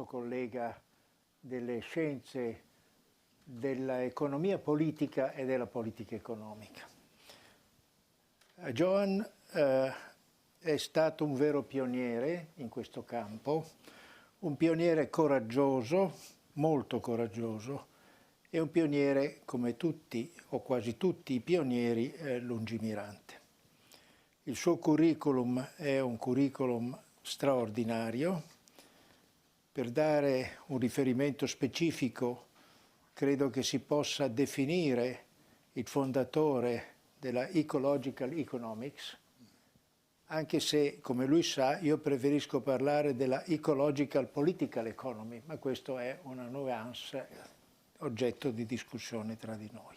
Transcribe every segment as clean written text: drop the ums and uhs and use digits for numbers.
collega delle scienze dell'economia politica e della politica economica. Joan è stato un vero pioniere in questo campo, un pioniere coraggioso, molto coraggioso, e un pioniere, come tutti o quasi tutti i pionieri, lungimirante. Il suo curriculum è un curriculum straordinario. Per dare un riferimento specifico, credo che si possa definire il fondatore della Ecological Economics, anche se, come lui sa, io preferisco parlare della Ecological Political Economy, ma questo è una nuance oggetto di discussione tra di noi.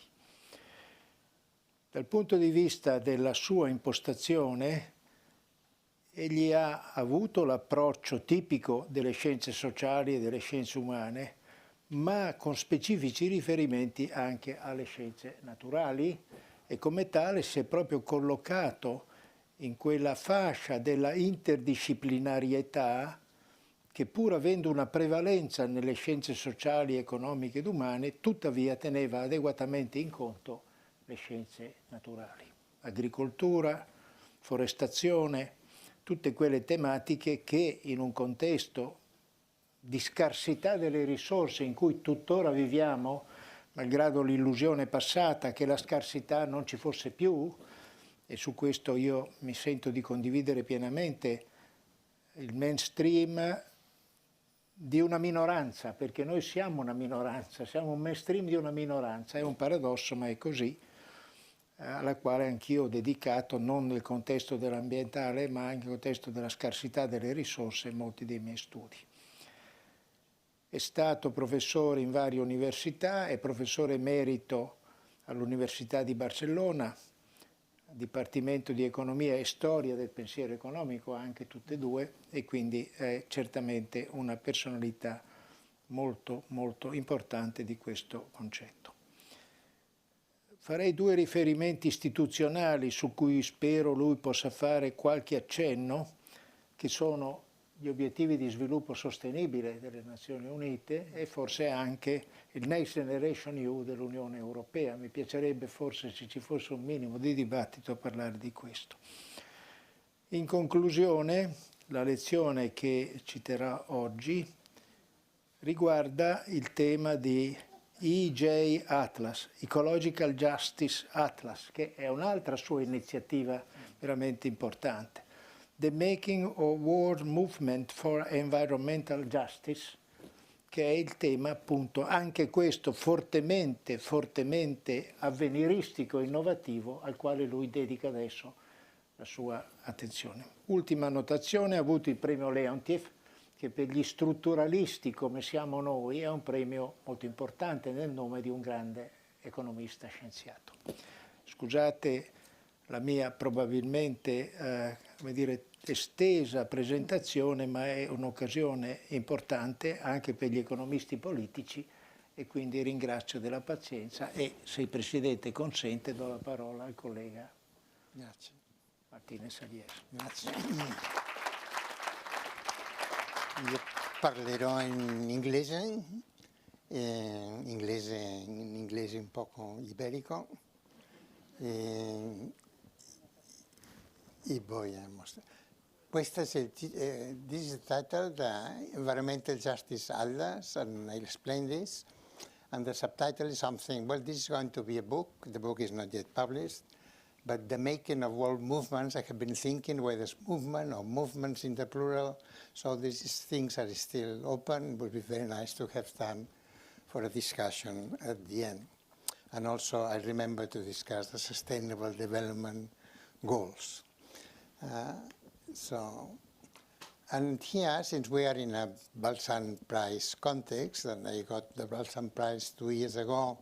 Dal punto di vista della sua impostazione, egli ha avuto l'approccio tipico delle scienze sociali e delle scienze umane, ma con specifici riferimenti anche alle scienze naturali, e come tale si è proprio collocato in quella fascia della interdisciplinarietà che, pur avendo una prevalenza nelle scienze sociali, economiche ed umane, tuttavia teneva adeguatamente in conto le scienze naturali. Agricoltura, forestazione, tutte quelle tematiche che in un contesto di scarsità delle risorse in cui tuttora viviamo, malgrado l'illusione passata che la scarsità non ci fosse più, e su questo io mi sento di condividere pienamente il mainstream di una minoranza, perché noi siamo una minoranza, siamo un mainstream di una minoranza, è un paradosso ma è così, alla quale anch'io ho dedicato, non nel contesto dell'ambientale, ma anche nel contesto della scarsità delle risorse, molti dei miei studi. È stato professore in varie università, è professore emerito all'Università di Barcellona, Dipartimento di Economia e Storia del Pensiero Economico, anche tutte e due, e quindi è certamente una personalità molto, molto importante di questo concetto. Farei due riferimenti istituzionali su cui spero lui possa fare qualche accenno, che sono gli obiettivi di sviluppo sostenibile delle Nazioni Unite e forse anche il Next Generation EU dell'Unione Europea. Mi piacerebbe forse, se ci fosse un minimo di dibattito, a parlare di questo. In conclusione, la lezione che citerò oggi riguarda il tema di EJatlas, Ecological Justice Atlas, che è un'altra sua iniziativa veramente importante. The Making of World Movement for Environmental Justice, che è il tema appunto anche questo fortemente avveniristico e innovativo al quale lui dedica adesso la sua attenzione. Ultima annotazione: ha avuto il premio Leontief, che per gli strutturalisti come siamo noi è un premio molto importante nel nome di un grande economista scienziato. Scusate la mia probabilmente come dire, estesa presentazione, ma è un'occasione importante anche per gli economisti politici e quindi ringrazio della pazienza e, se il Presidente consente, do la parola al collega Martínez Alier. Grazie. Io parlerò in inglese, inglese un poco iberico. E poi mostrare. This is titled Environmental Justice Atlas, and I'll explain this. And the subtitle is something, well, this is going to be a book. The book is not yet published. But the making of world movements, I have been thinking whether it's movement or movements in the plural. So these things are still open. It would be very nice to have time for a discussion at the end. And also I remember to discuss the Sustainable Development Goals. And here, since we are in a Balsan Prize context, and I got the Balsan Prize 2 years ago,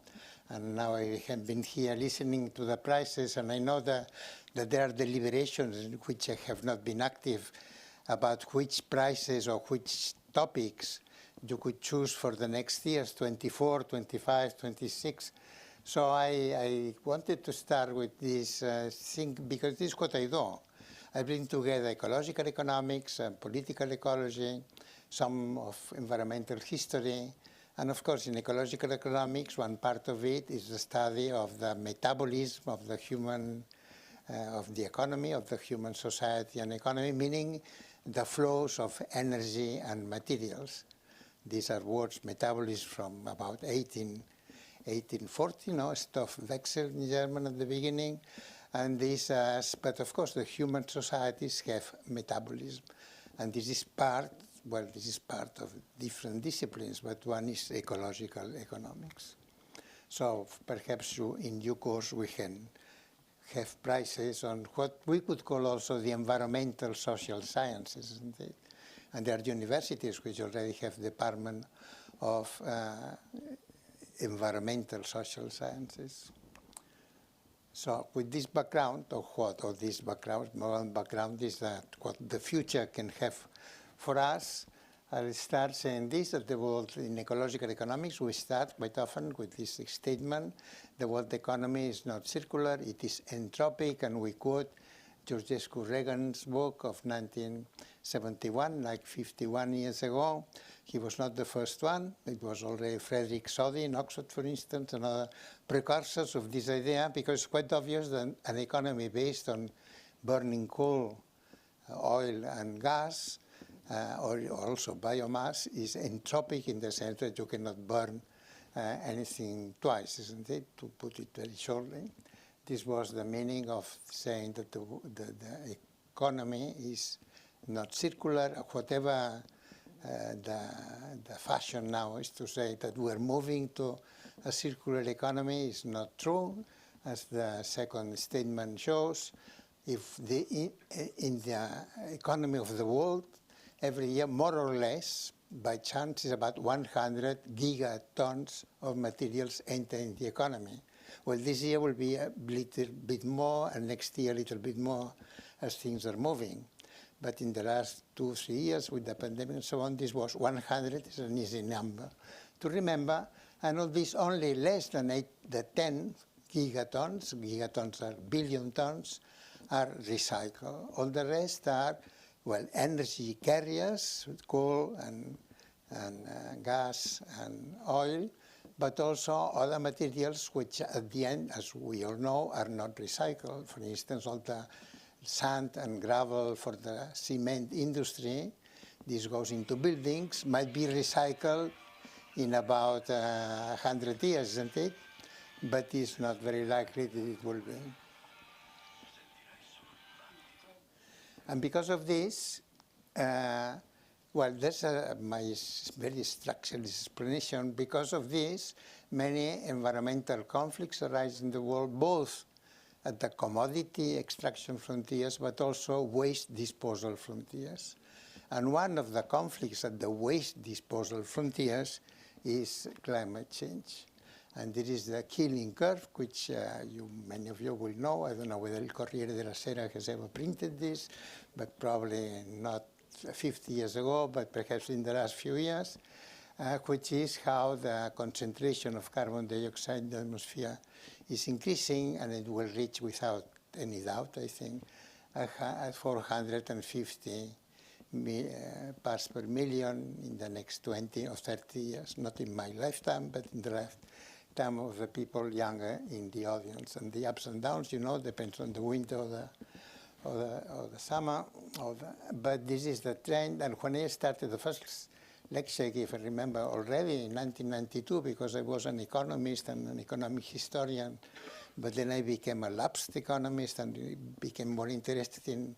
and now I have been here listening to the prizes, and I know that there are deliberations in which I have not been active about which prizes or which topics you could choose for the next years, 24, 25, 26. So I wanted to start with this thing, because this is what I do. I bring together ecological economics and political ecology, some of environmental history, and of course in ecological economics, one part of it is the study of the metabolism of the human, of the economy, of the human society and economy, meaning the flows of energy and materials. These are words, metabolism, from about 1840, no, Stoffwechsel in German at the beginning. And this, but of course the human societies have metabolism. And this is part, well, this is part of different disciplines, but one is ecological economics. So perhaps in due course we can have prices on what we could call also the environmental social sciences, isn't it? And there are universities which already have department of environmental social sciences. So with this background, or this background, my background is that what the future can have for us. I'll start saying this, that the world in ecological economics, we start quite often with this statement: the world economy is not circular, it is entropic, and we quote Georgescu Reagan's book of 1971, like 51 years ago. He was not the first one. It was already Frederick Soddy in Oxford, for instance, and other precursors of this idea, because it's quite obvious that an economy based on burning coal, oil and gas, or also biomass, is entropic in the sense that you cannot burn anything twice, isn't it, to put it very shortly. This was the meaning of saying that the economy is not circular. Whatever the fashion now is to say that we're moving to a circular economy is not true, as the second statement shows. If in the economy of the world, every year, more or less, by chance, is about 100 gigatons of materials entering the economy. Well, this year will be a little bit more, and next year a little bit more, as things are moving. But in the last 2 or 3 years, with the pandemic and so on, this was 100, is an easy number to remember, and of this only less than 10 gigatons, gigatons are billion tons, are recycled. All the rest are, well, energy carriers, coal and gas and oil, but also other materials which at the end, as we all know, are not recycled. For instance, all the sand and gravel for the cement industry, this goes into buildings, might be recycled in about 100 years, isn't it? But it's not very likely that it will be. And because of this, well, that's my very structured explanation. Because of this, many environmental conflicts arise in the world, both at the commodity extraction frontiers, but also waste disposal frontiers. And one of the conflicts at the waste disposal frontiers is climate change. And there is the killing curve, which many of you will know. I don't know whether El Corriere della Sera has ever printed this, but probably not 50 years ago, but perhaps in the last few years, which is how the concentration of carbon dioxide in the atmosphere is increasing, and it will reach, without any doubt, I think, 450 parts per million in the next 20 or 30 years, not in my lifetime, but in the lifetime of the people younger in the audience. And the ups and downs, you know, depends on the winter or the summer. But this is the trend. And when I started the first lecture, if I remember, already in 1992, because I was an economist and an economic historian, but then I became a lapsed economist and became more interested in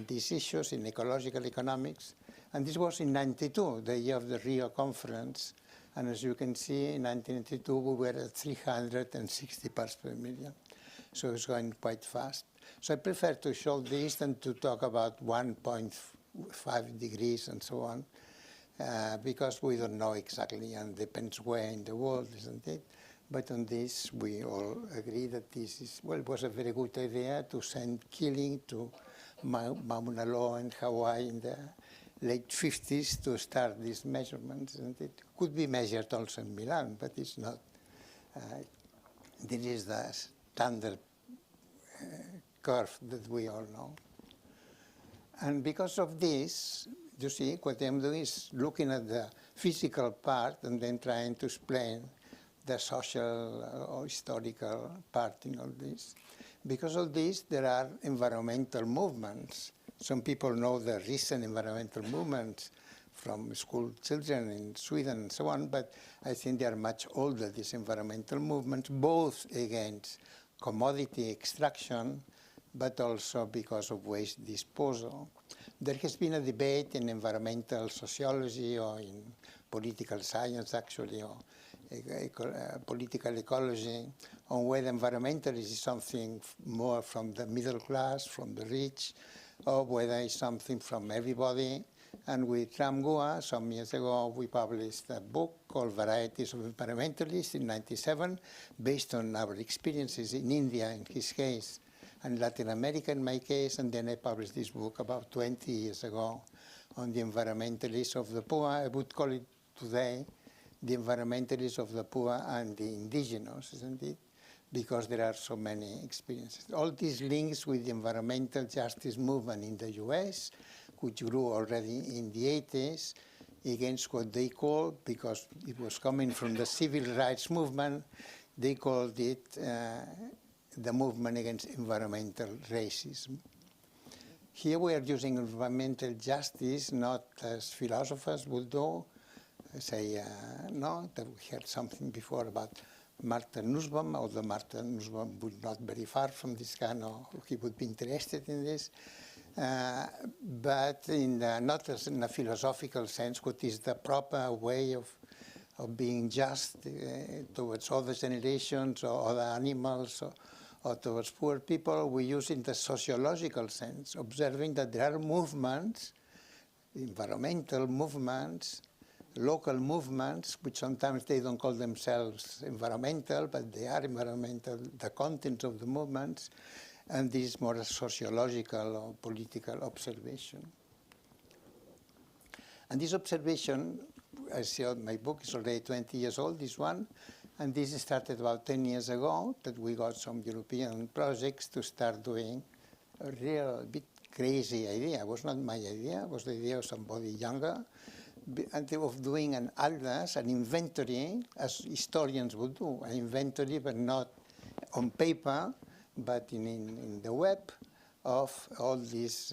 these issues, in ecological economics. And this was in 92, the year of the Rio conference. And as you can see, in 1992, we were at 360 parts per million. So it's going quite fast. So I prefer to show this than to talk about 1.5 degrees and so on, because we don't know exactly, and depends where in the world, isn't it? But on this, we all agree that this is, well, it was a very good idea to send killing to Mauna Loa and Hawaii in the late 50s to start these measurements, isn't it? Could be measured also in Milan, but it's not. This is the standard curve that we all know. And because of this, you see, what I'm doing is looking at the physical part and then trying to explain the social or historical part in all this. Because of this, there are environmental movements. Some people know the recent environmental movements from school children in Sweden and so on, but I think they are much older, these environmental movements, both against commodity extraction, but also because of waste disposal. There has been a debate in environmental sociology or in political science, actually, or political ecology, on whether environmentalism is something more from the middle class, from the rich, or whether it's something from everybody. And with Ram Gua, some years ago, we published a book called Varieties of Environmentalists in '97, based on our experiences in India, in his case, and Latin America in my case, and then I published this book about 20 years ago on the environmentalists of the poor. I would call it today the environmentalists of the poor and the indigenous, isn't it? Because there are so many experiences. All these links with the environmental justice movement in the US, which grew already in the 80s, against what they called, because it was coming from the civil rights movement, they called it the movement against environmental racism. Here we are using environmental justice not as philosophers would do, say, no, that we heard something before about Martin Nussbaum, although Martin Nussbaum would not very far from this kind of, he would be interested in this, but in not as in a philosophical sense, what is the proper way of being just towards other generations or other animals or towards poor people. We use in the sociological sense, observing that there are movements, environmental movements, local movements, which sometimes they don't call themselves environmental, but they are environmental, the contents of the movements, and this is more a sociological or political observation. And this observation, I see my book is already 20 years old, this one, and this started about 10 years ago, that we got some European projects to start doing a real bit crazy idea. It was not my idea, it was the idea of somebody younger, and of doing an atlas, an inventory, as historians would do, an inventory, but not on paper, but in the web, of all these,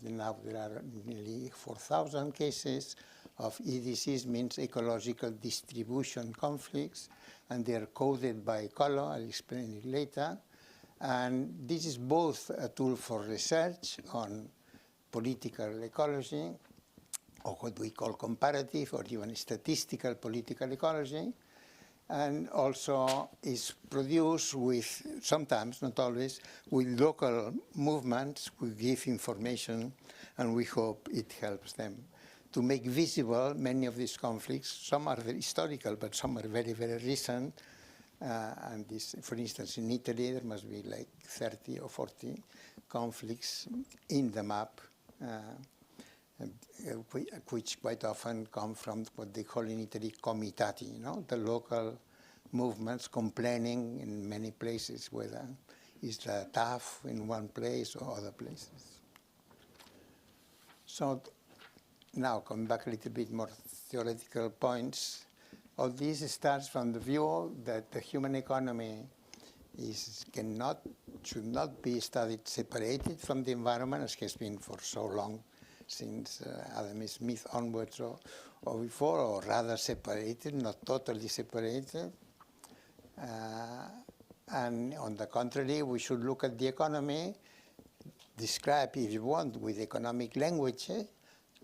now there are nearly 4,000 cases of EDCs, means ecological distribution conflicts, and they are coded by color. I'll explain it later. And this is both a tool for research on political ecology, or what we call comparative or even statistical political ecology, and also is produced with, sometimes, not always, with local movements. We give information and we hope it helps them to make visible many of these conflicts. Some are very historical, but some are very, very recent. And this, for instance, in Italy, there must be like 30 or 40 conflicts in the map, which quite often come from what they call in Italy comitati, the local movements complaining in many places, whether it's tough in one place or other places. So now coming back a little bit more theoretical points, all this starts from the view that the human economy should not be studied separated from the environment, as has been for so long, since Adam Smith onwards or before, or rather separated, not totally separated. And on the contrary, we should look at the economy, describe, if you want, with economic language,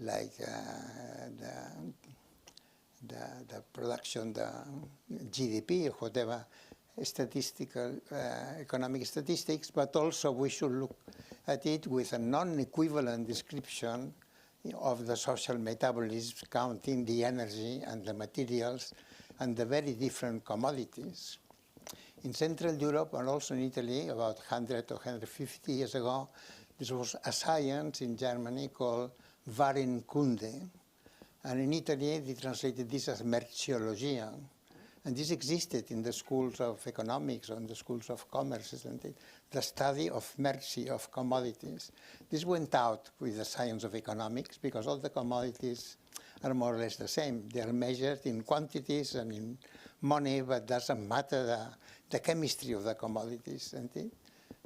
like the production, the GDP, or whatever, statistical, economic statistics, but also we should look at it with a non-equivalent description of the social metabolism, counting the energy and the materials and the very different commodities. In Central Europe and also in Italy, about 100 or 150 years ago, there was a science in Germany called Warenkunde. And in Italy, they translated this as merceologia. And this existed in the schools of economics or in the schools of commerce, isn't it? The study of mercy of commodities. This went out with the science of economics because all the commodities are more or less the same. They are measured in quantities and in money, but doesn't matter the chemistry of the commodities, isn't it?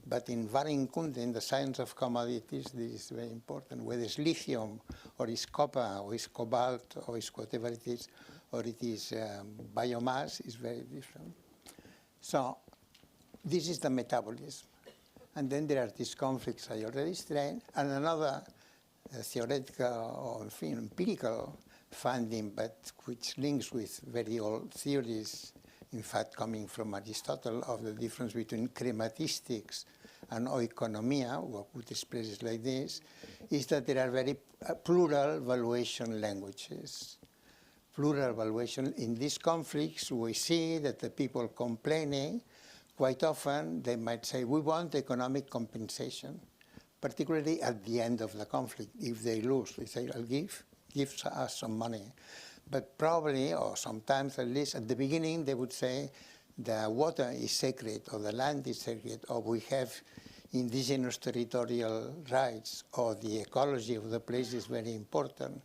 But in Varenkunde, in the science of commodities, this is very important. Whether it's lithium, or it's copper, or it's cobalt, or it's whatever it is, or it is biomass, is very different. So this is the metabolism. And then there are these conflicts I already explained, and another theoretical or empirical finding, but which links with very old theories, in fact coming from Aristotle, of the difference between chrematistics and oikonomia, or put express it like this, is that there are very plural valuation languages. Plural valuation. In these conflicts, we see that the people complaining, quite often they might say, we want economic compensation, particularly at the end of the conflict. If they lose, they say, give us some money. But probably, or sometimes at least at the beginning, they would say the water is sacred, or the land is sacred, or we have indigenous territorial rights, or the ecology of the place is very important.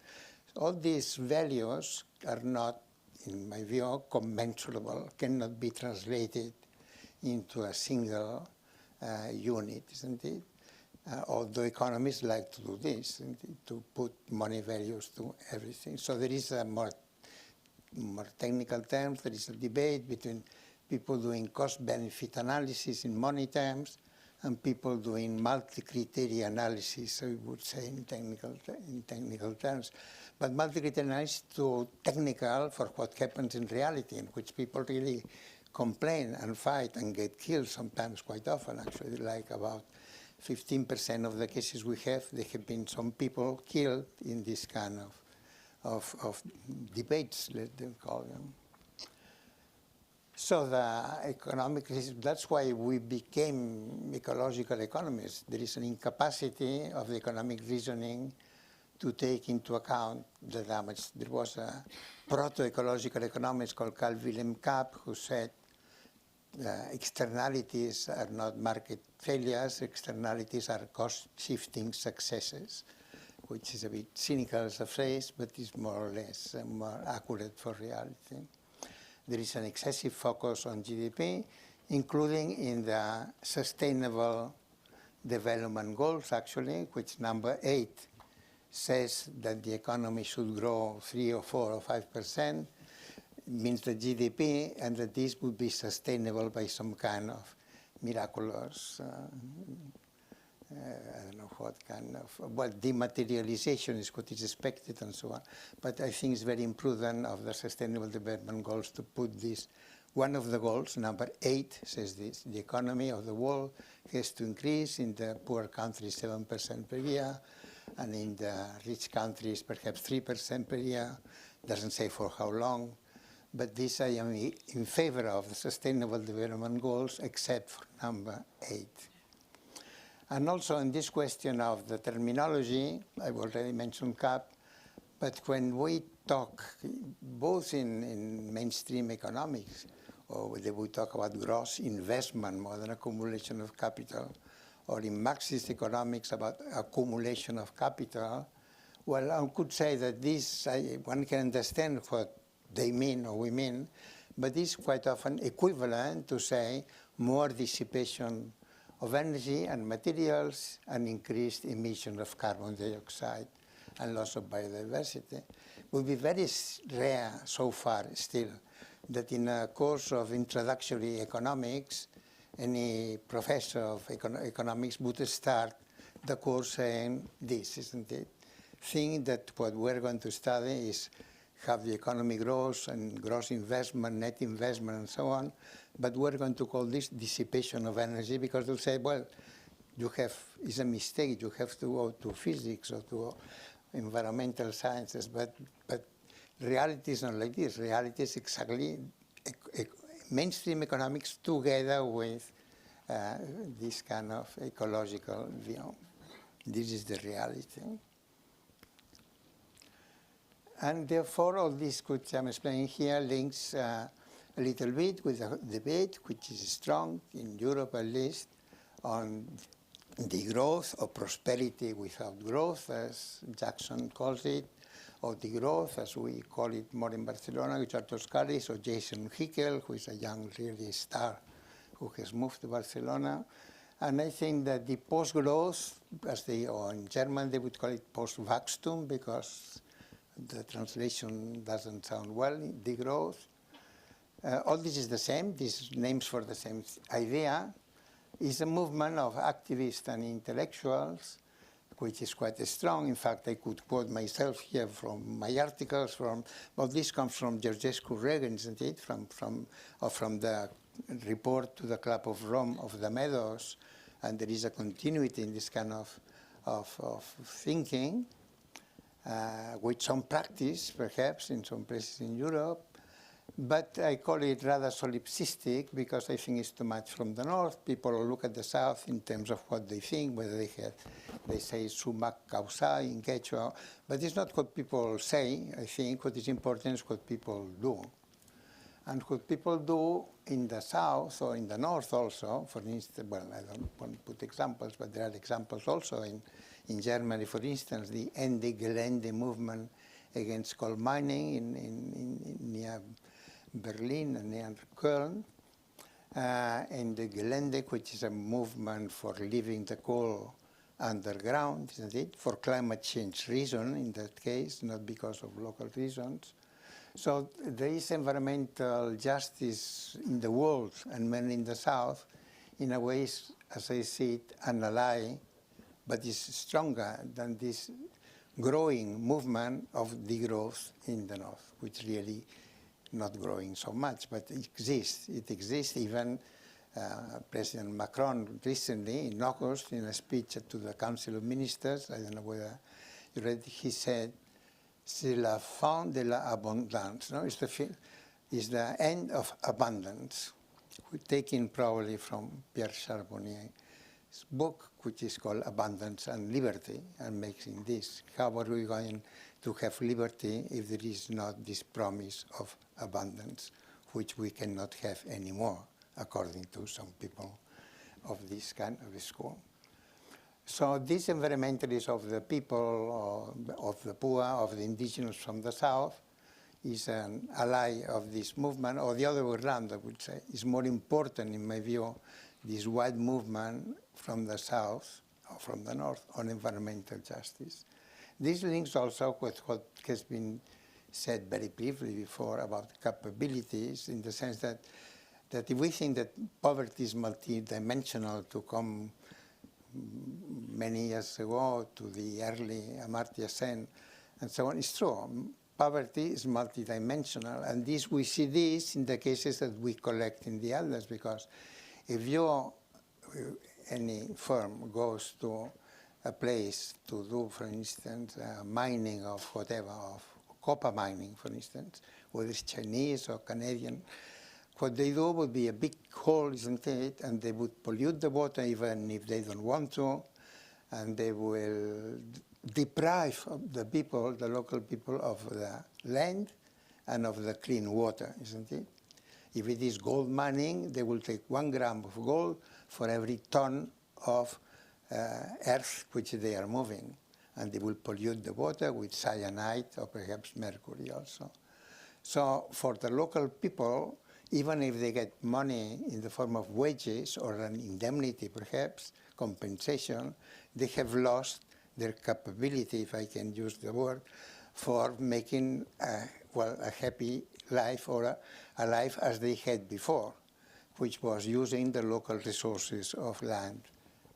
All these values are not, in my view, commensurable, cannot be translated into a single unit, isn't it? Although economists like to do this, to put money values to everything. So there is a more technical terms, there is a debate between people doing cost-benefit analysis in money terms and people doing multi-criteria analysis, I would say in technical terms. But multi-criteria analysis is too technical for what happens in reality, in which people really complain and fight and get killed sometimes, quite often actually, like about 15% of the cases we have, there have been some people killed in this kind of debates, let them call them. So the economic, that's why we became ecological economists. There is an incapacity of the economic reasoning to take into account the damage. There was a proto-ecological economist called Carl Wilhelm Kapp who said externalities are not market failures, externalities are cost-shifting successes, which is a bit cynical as a phrase, but is more or less more accurate for reality. There is an excessive focus on GDP, including in the Sustainable Development Goals, actually, which number 8 says that the economy should grow 3 or 4 or 5%, means the GDP, and that this would be sustainable by some kind of miraculous, I don't know what kind of, well, dematerialization is what is expected and so on. But I think it's very imprudent of the Sustainable Development Goals to put this. One of the goals, number 8, says this: the economy of the world has to increase in the poor countries 7% per year, and in the rich countries perhaps 3% per year. Doesn't say for how long. But this I am in favor of the Sustainable Development Goals, except for number 8. And also in this question of the terminology, I've already mentioned CAP, but when we talk, both in mainstream economics, or whether we talk about gross investment more than accumulation of capital, or in Marxist economics about accumulation of capital, well, I could say that this, one can understand what they mean or we mean, but it's quite often equivalent to say more dissipation of energy and materials and increased emission of carbon dioxide and loss of biodiversity. It will be very rare so far still that in a course of introductory economics, any professor of economics would start the course saying this, isn't it? Think that what we're going to study is how the economy grows and gross investment, net investment, and so on. But we're going to call this dissipation of energy because they'll say, well, it's a mistake. You have to go to physics or to environmental sciences. But reality is not like this. Reality is exactly mainstream economics together with this kind of ecological view. This is the reality. And therefore, all this, which I'm explaining here, links a little bit with a debate which is strong, in Europe at least, on the growth or prosperity without growth, as Jackson calls it, or the growth, as we call it more in Barcelona, with Toscalis, or Jason Hickel, who is a young really star who has moved to Barcelona. And I think that the post-growth, or in German they would call it post-Wachstum, because the translation doesn't sound well, degrowth. All this is the same, these names for the same idea, is a movement of activists and intellectuals, which is quite strong. In fact, I could quote myself here from my articles, well, this comes from Georgescu Reagan, isn't it? From the report to the Club of Rome of the Meadows, and there is a continuity in this kind of thinking, with some practice, perhaps, in some places in Europe. But I call it rather solipsistic because I think it's too much from the north. People look at the south in terms of what they think, whether they say sumac causa in Quechua. But it's not what people say. I think what is important is what people do. And what people do in the south or in the north also, for instance, well, I don't want to put examples, but there are examples also in Germany, for instance, the Ende Gelände movement against coal mining near Berlin and near Köln, and the Gelände, which is a movement for leaving the coal underground, isn't it? For climate change reason in that case, not because of local reasons. So there is environmental justice in the world and mainly in the south, in a way, as I see it, an ally, but is stronger than this growing movement of degrowth in the north, which really not growing so much, but it exists. It exists. Even President Macron recently, in August, in a speech to the Council of Ministers, I don't know whether you read, he said, "C'est la fin de l'abondance." No? It's the end of abundance, taken probably from Pierre Charbonnier's book, which is called Abundance and Liberty, and making this. How are we going to have liberty if there is not this promise of abundance, which we cannot have anymore, according to some people of this kind of school? So this environmentalist of the people, of the poor, of the indigenous from the south, is an ally of this movement, or the other way around, I would say. Is more important, in my view, this wide movement from the south, or from the north, on environmental justice. This links also with what has been said very briefly before about capabilities, in the sense that if we think that poverty is multidimensional to come many years ago to the early Amartya Sen and so on, it's true. Poverty is multidimensional, and we see this in the cases that we collect in the atlas, because if any firm goes to a place to do, for instance, mining of whatever, of copper mining, for instance, whether it's Chinese or Canadian, what they do would be a big hole, isn't it? And they would pollute the water even if they don't want to, and they will deprive the people, the local people, of the land and of the clean water, isn't it? If it is gold mining, they will take 1 gram of gold for every ton of earth which they are moving, and they will pollute the water with cyanide or perhaps mercury also. So for the local people, even if they get money in the form of wages or an indemnity perhaps, compensation, they have lost their capability, if I can use the word, for making a happy life, or a life as they had before, which was using the local resources of land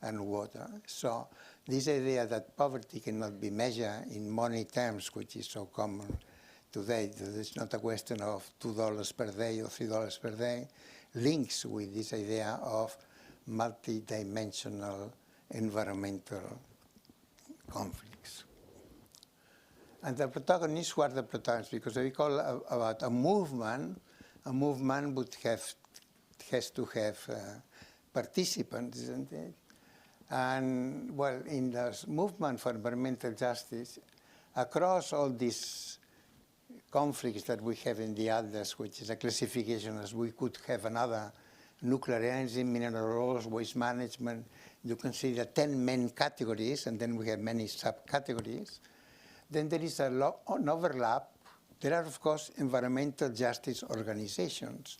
and water. So this idea that poverty cannot be measured in money terms, which is so common today, that it's not a question of $2 per day or $3 per day, links with this idea of multidimensional environmental conflicts. And the protagonists, who are the protagonists? Because I recall about a movement has to have participants, isn't it? And well, in the movement for environmental justice, across all these conflicts that we have in the Atlas, which is a classification as we could have another nuclear energy, mineral oils, waste management. You can see the 10 main categories, and then we have many subcategories. Then there is an overlap. There are, of course, environmental justice organizations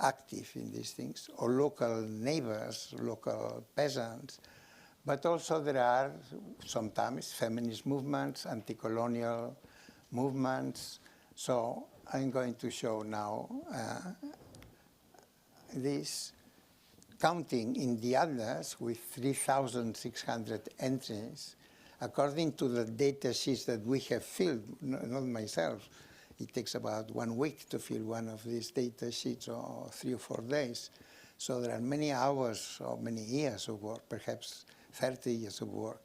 active in these things, or local neighbors, local peasants. But also there are sometimes feminist movements, anti-colonial movements. So I'm going to show now this counting in the Atlas with 3,600 entries. According to the data sheets that we have filled, not myself, it takes about 1 week to fill one of these data sheets, or 3 or 4 days. So there are many hours or many years of work, perhaps 30 years of work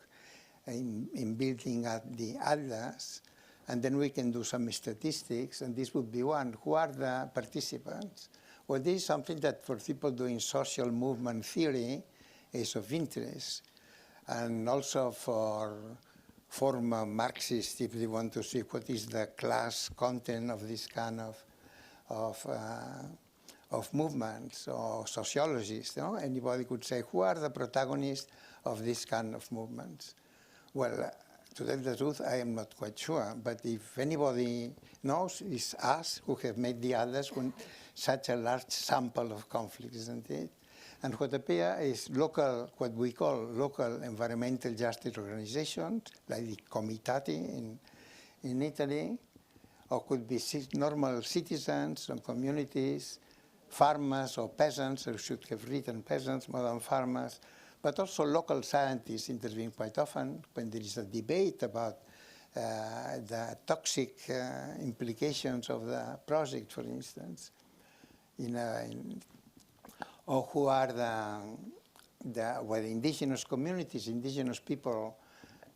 in building up the Atlas. And then we can do some statistics, and this would be one. Who are the participants? Well, this is something that for people doing social movement theory is of interest, and also for former Marxists, if they want to see what is the class content of this kind of movements, or sociologists. You know? Anybody could say, who are the protagonists of this kind of movements? Well, to tell the truth, I am not quite sure, but if anybody knows, it's us who have made the Atlas with such a large sample of conflicts, isn't it? And what appear is local, what we call local environmental justice organizations, like the Comitati in Italy, or could be normal citizens and communities, farmers or peasants, or should have written peasants, modern farmers, but also local scientists intervene quite often when there is a debate about the toxic implications of the project, for instance, or who are the indigenous communities, indigenous people,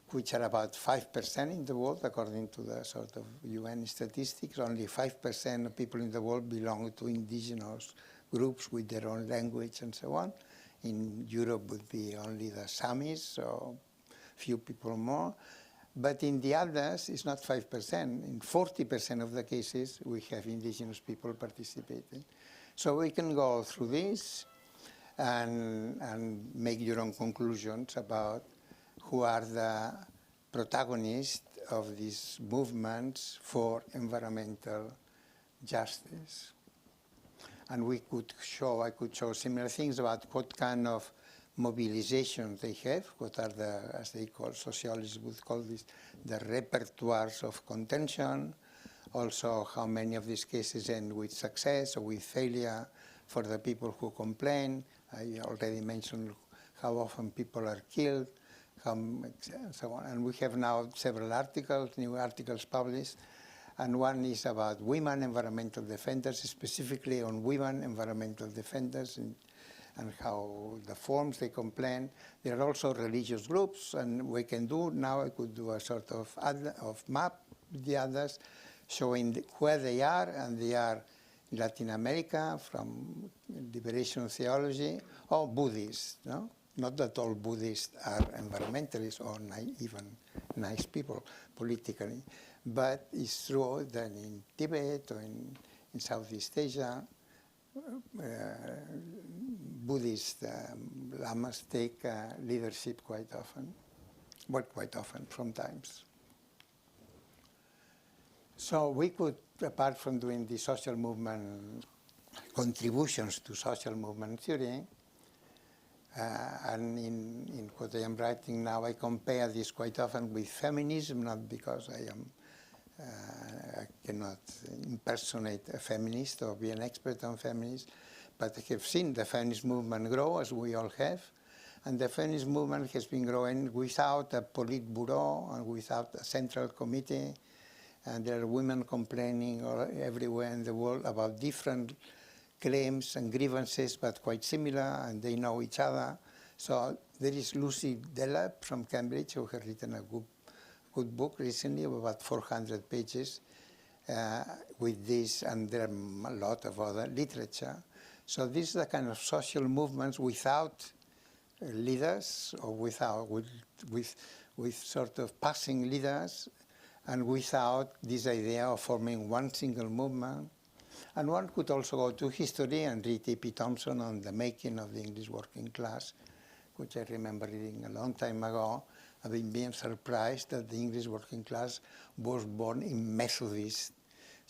which are about 5% in the world, according to the sort of UN statistics. Only 5% of people in the world belong to indigenous groups with their own language and so on. In Europe would be only the Samis, so few people more. But in the others, it's not 5%. In 40% of the cases, we have indigenous people participating. So we can go through this and make your own conclusions about who are the protagonists of these movements for environmental justice. And I could show similar things about what kind of mobilization they have, what are the, as they call, sociologists would call this, the repertoires of contention, also how many of these cases end with success or with failure for the people who complain. I already mentioned how often people are killed, and so on. And we have now several articles, new articles published, and one is about women environmental defenders, specifically on women environmental defenders, and how the forms they complain. There are also religious groups, and we can do now, I could do a sort of map with the others, showing where they are, and they are in Latin America, from liberation theology, or Buddhists, no? Not that all Buddhists are environmentalists or even nice people politically, but it's true that in Tibet or in Southeast Asia, Buddhist lamas take leadership quite often, well, quite often, from times. So we could, apart from doing the social movement contributions to social movement theory, and in what I am writing now, I compare this quite often with feminism, not because I cannot impersonate a feminist or be an expert on feminism, but I have seen the feminist movement grow, as we all have, and the feminist movement has been growing without a Politburo and without a central committee, and there are women complaining everywhere in the world about different claims and grievances, but quite similar, and they know each other. So there is Lucy Delap from Cambridge, who has written a good book recently of about 400 pages with this, and there are a lot of other literature. So this is the kind of social movements without leaders, or with sort of passing leaders, and without this idea of forming one single movement. And one could also go to history and read E.P. Thompson on the making of the English working class, which I remember reading a long time ago, and being surprised that the English working class was born in Methodist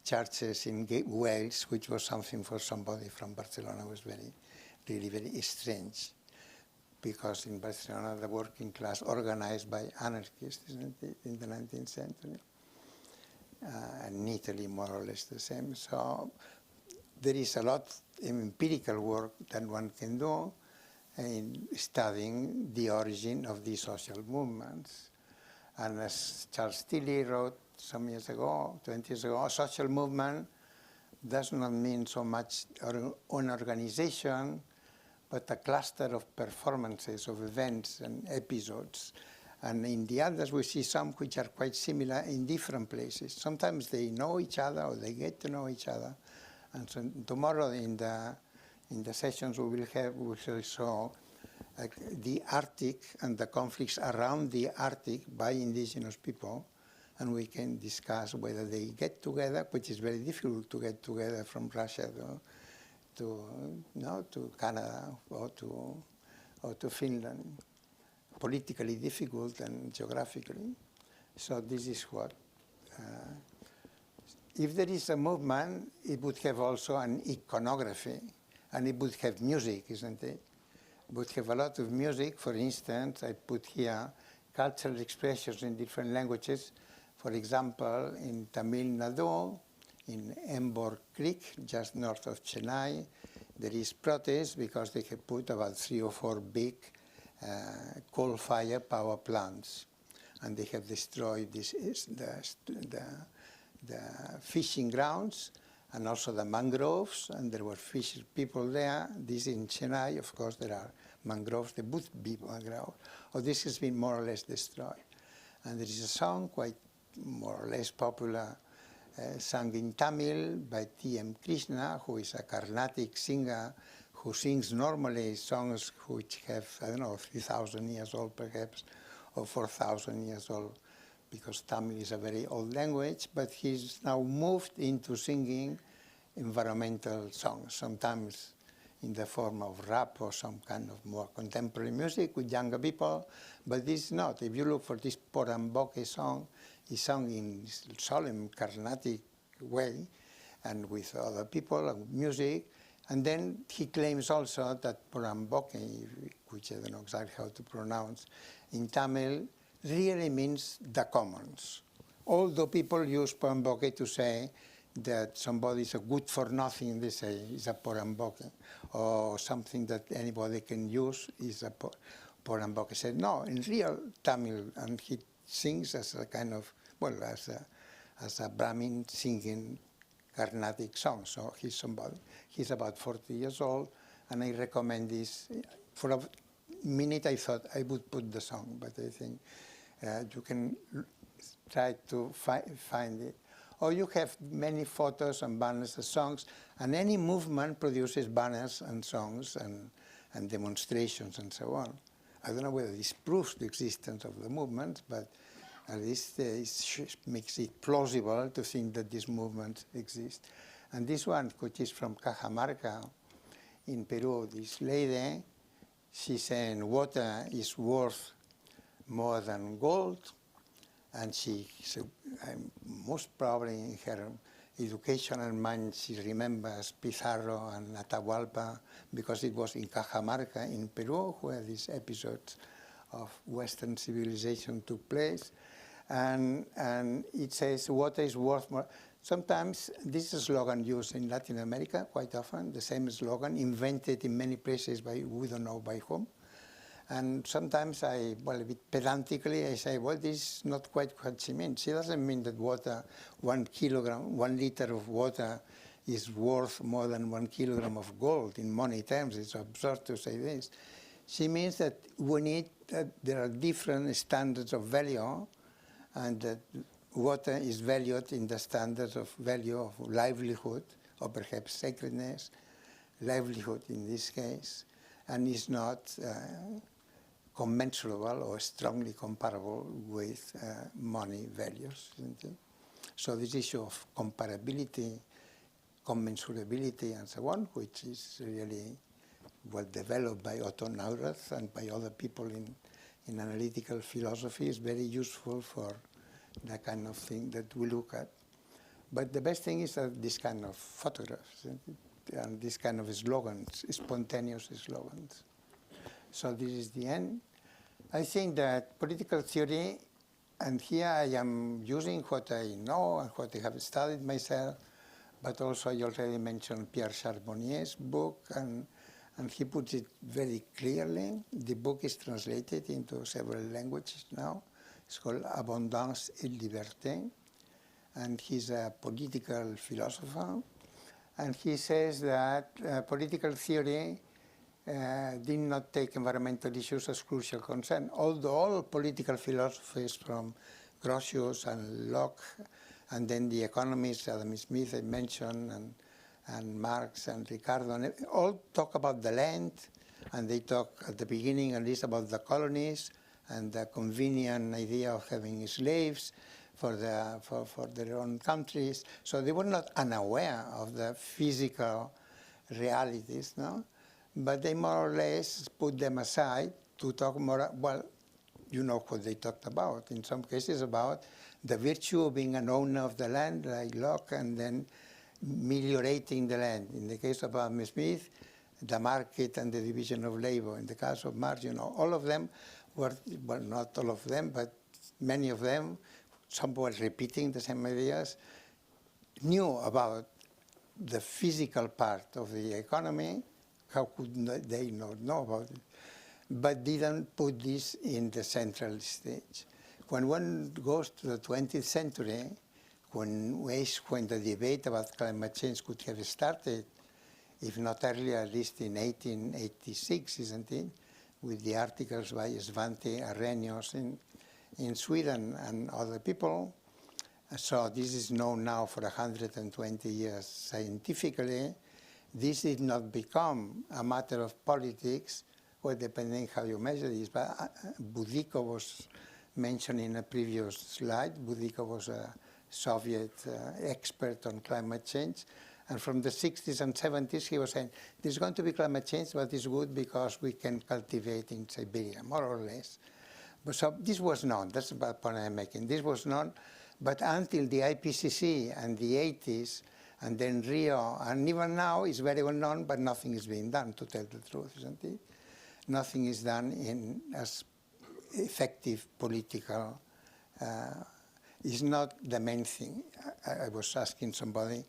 churches in Wales, which was something for somebody from Barcelona was really very strange. Because in Barcelona, the working class organized by anarchists, isn't it, in the 19th century? And in Italy, more or less the same. So there is a lot of empirical work that one can do in studying the origin of these social movements. And as Charles Tilly wrote some years ago, 20 years ago, a social movement does not mean so much an organization, but a cluster of performances, of events and episodes. And in the others, we see some which are quite similar in different places. Sometimes they know each other or they get to know each other. And so tomorrow in the sessions we will show the Arctic and the conflicts around the Arctic by indigenous people. And we can discuss whether they get together, which is very difficult to get together from Russia to Canada or to Finland. Politically difficult and geographically. So this is what. If there is a movement, it would have also an iconography, and it would have music, isn't it? It would have a lot of music. For instance, I put here cultural expressions in different languages. For example, in Tamil Nadu, in Embor Creek, just north of Chennai, there is protest because they have put about 3 or 4 big coal-fired power plants, and they have destroyed the fishing grounds and also the mangroves, and there were people there. This in Chennai, of course, there are mangroves, there would be mangroves. This has been more or less destroyed. And there is a song quite more or less popular, sung in Tamil by T.M. Krishna, who is a Carnatic singer who sings normally songs which have, I don't know, 3,000 years old perhaps, or 4,000 years old, because Tamil is a very old language, but he's now moved into singing environmental songs, sometimes in the form of rap or some kind of more contemporary music with younger people, but this is not. If you look for this Poramboke song, it's sung in solemn Carnatic way and with other people and music. And then he claims also that Poramboke, which I don't know exactly how to pronounce, in Tamil really means the commons. Although people use Poramboke to say that somebody is a good for nothing, they say is a Poramboke, or something that anybody can use is a Poramboke. He said, no, in real Tamil, and he sings as a kind of, well, as a Brahmin singing Carnatic song. So he's somebody. He's about 40 years old, and I recommend this. For a minute I thought I would put the song, but I think you can try to find it. Or you have many photos and banners and songs, and any movement produces banners and songs and demonstrations and so on. I don't know whether this proves the existence of the movement, but at least it makes it plausible to think that these movements exist. And this one, which is from Cajamarca in Peru, this lady, she's saying water is worth more than gold, and she said, most probably in her educational mind, she remembers Pizarro and Atahualpa, because it was in Cajamarca in Peru where these episodes of Western civilization took place. And it says water is worth more. Sometimes this is a slogan used in Latin America quite often, the same slogan, invented in many places by we don't know by whom. And sometimes a bit pedantically, I say, well, this is not quite what she means. She doesn't mean that water, 1 liter of water is worth more than 1 kilogram of gold in money terms. It's absurd to say this. She means that we need, there are different standards of value, and that water is valued in the standards of value of livelihood, or perhaps sacredness, livelihood in this case, and is not commensurable or strongly comparable with money values, isn't it? So this issue of comparability, commensurability, and so on, which is really well developed by Otto Neurath and by other people in analytical philosophy, is very useful for the kind of thing that we look at. But the best thing is that this kind of photographs and this kind of slogans, spontaneous slogans. So this is the end. I think that political theory, and here I am using what I know and what I have studied myself, but also I already mentioned Pierre Charbonnier's book, and he puts it very clearly. The book is translated into several languages now. It's called Abondance et Liberté, and he's a political philosopher. And he says that political theory did not take environmental issues as crucial concern, although all political philosophies from Grotius and Locke, and then the economists, Adam Smith I mentioned, and Marx and Ricardo, and all talk about the land, and they talk at the beginning at least about the colonies and the convenient idea of having slaves for their own countries. So they were not unaware of the physical realities, no? But they more or less put them aside to talk more, well, you know what they talked about, in some cases about the virtue of being an owner of the land, like Locke, and then meliorating the land. In the case of Adam Smith, the market and the division of labor. In the case of Marx, you know, all of them were, well, not all of them, but many of them, some were repeating the same ideas, knew about the physical part of the economy. How could they not know about it? But didn't put this in the central stage. When one goes to the 20th century, when the debate about climate change could have started, if not earlier, at least in 1886, isn't it? With the articles by Svante Arrhenius in Sweden and other people. So this is known now for 120 years scientifically. This did not become a matter of politics, well, depending how you measure this. But Budiko was mentioned in a previous slide. Budiko was a Soviet expert on climate change. And from the 60s and 70s, he was saying, there's going to be climate change, but it's good because we can cultivate in Siberia, more or less. But so this was known. That's the point I'm making. This was known, but until the IPCC and the 80s, and then Rio, and even now it's very well known, but nothing is being done, to tell the truth, isn't it? Nothing is done in as effective political, is not the main thing. I was asking somebody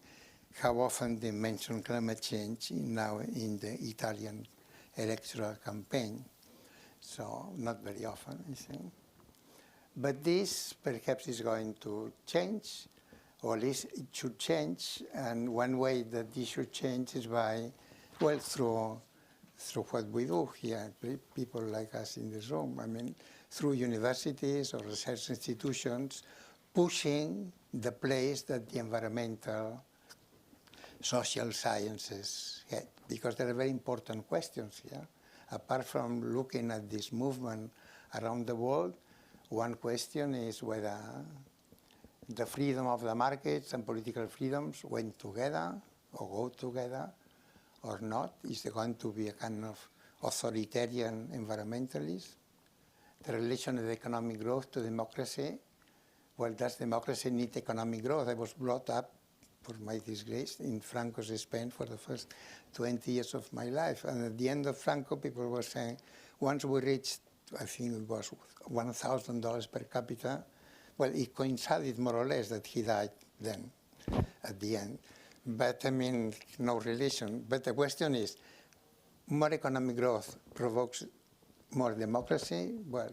how often they mention climate change now in the Italian electoral campaign. So not very often, I think. But this perhaps is going to change, or at least it should change. And one way that this should change is by, well, through what we do here, people like us in this room. I mean, through universities or research institutions, pushing the place that the environmental social sciences had, because there are very important questions here. Apart from looking at this movement around the world, one question is whether the freedom of the markets and political freedoms went together or go together or not. Is there going to be a kind of authoritarian environmentalism? The relation of economic growth to democracy. Well, does democracy need economic growth? I was brought up, for my disgrace, in Franco's Spain for the first 20 years of my life. And at the end of Franco, people were saying, once we reached, I think it was $1,000 per capita, well, it coincided more or less that he died then, at the end. But I mean, no relation. But the question is, more economic growth provokes more democracy? Well,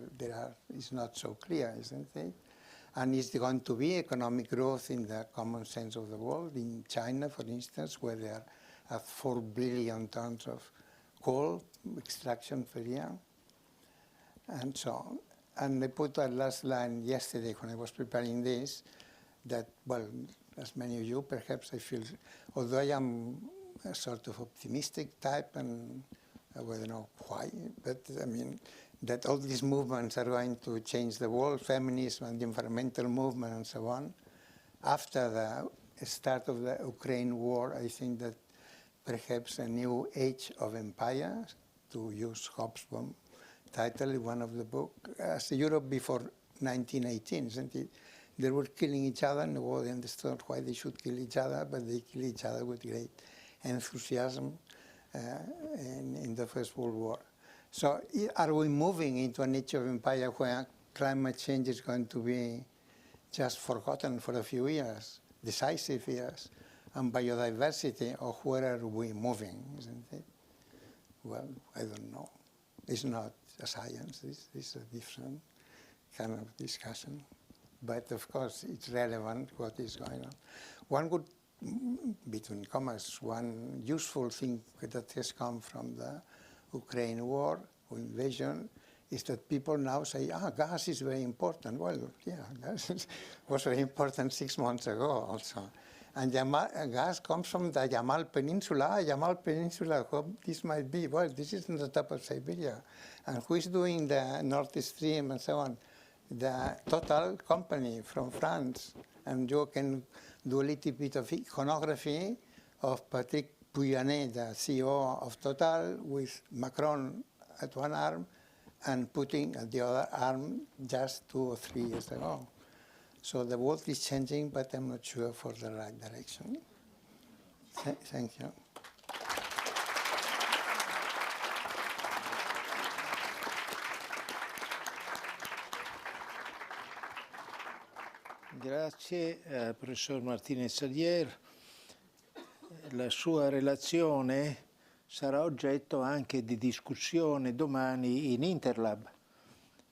it's not so clear, isn't it? And is there going to be economic growth in the common sense of the world? In China, for instance, where there are 4 billion tons of coal extraction per year, and so on. And I put that last line yesterday when I was preparing this, that, well, as many of you, perhaps I feel, although I am a sort of optimistic type, and I don't know why, but I mean, that all these movements are going to change the world, feminism and the environmental movement and so on. After the start of the Ukraine war, I think that perhaps a new age of empire, to use Hobsbawm title in one of the book, as Europe before 1918, isn't it? They were killing each other, and nobody understood why they should kill each other, but they kill each other with great enthusiasm in the First World War. So are we moving into an age of empire where climate change is going to be just forgotten for a few years, decisive years, and biodiversity, or where are we moving, isn't it? Well, I don't know. It's not a science, it's a different kind of discussion. But of course, it's relevant what is going on. One good, between commas, one useful thing that has come from the Ukraine war or invasion is that people now say, gas is very important. Well, yeah, gas was very important 6 months ago also. And gas comes from the Yamal Peninsula. Yamal Peninsula, what this might be? Well, this is on the top of Siberia. And who is doing the Nord Stream and so on? The Total company from France. And you can do a little bit of iconography of Patrick Pouyanné, the CEO of Total, with Macron at one arm and Putin at the other arm just 2 or 3 years ago. So the world is changing, but I'm not sure for the right direction. Thank you. Grazie, professor Martínez Alier. La sua relazione sarà oggetto anche di discussione domani in Interlab,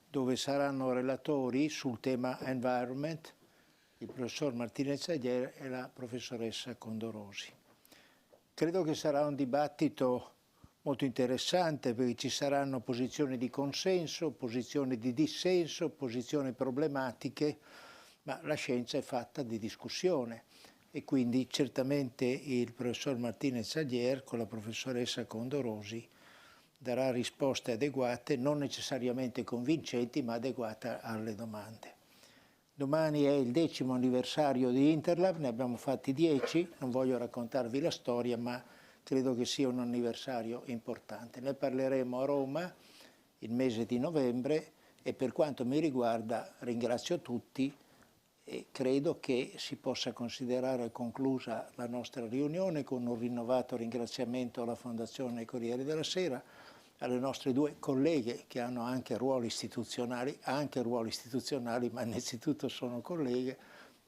dove saranno relatori sul tema environment il professor Martínez Alier e la professoressa Condorosi. Credo che sarà un dibattito molto interessante perché ci saranno posizioni di consenso, posizioni di dissenso, posizioni problematiche, ma la scienza è fatta di discussione e quindi certamente il professor Martínez Alier con la professoressa Condorosi darà risposte adeguate, non necessariamente convincenti, ma adeguate alle domande. Domani è il 10° anniversario di Interlab, ne abbiamo fatti 10, non voglio raccontarvi la storia, ma credo che sia un anniversario importante. Ne parleremo a Roma il mese di novembre e per quanto mi riguarda ringrazio tutti e credo che si possa considerare conclusa la nostra riunione con un rinnovato ringraziamento alla Fondazione Corriere della Sera, alle nostre 2 colleghe che hanno anche ruoli istituzionali, ma innanzitutto sono colleghe,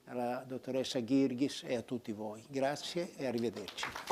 alla dottoressa Girgis e a tutti voi. Grazie e arrivederci.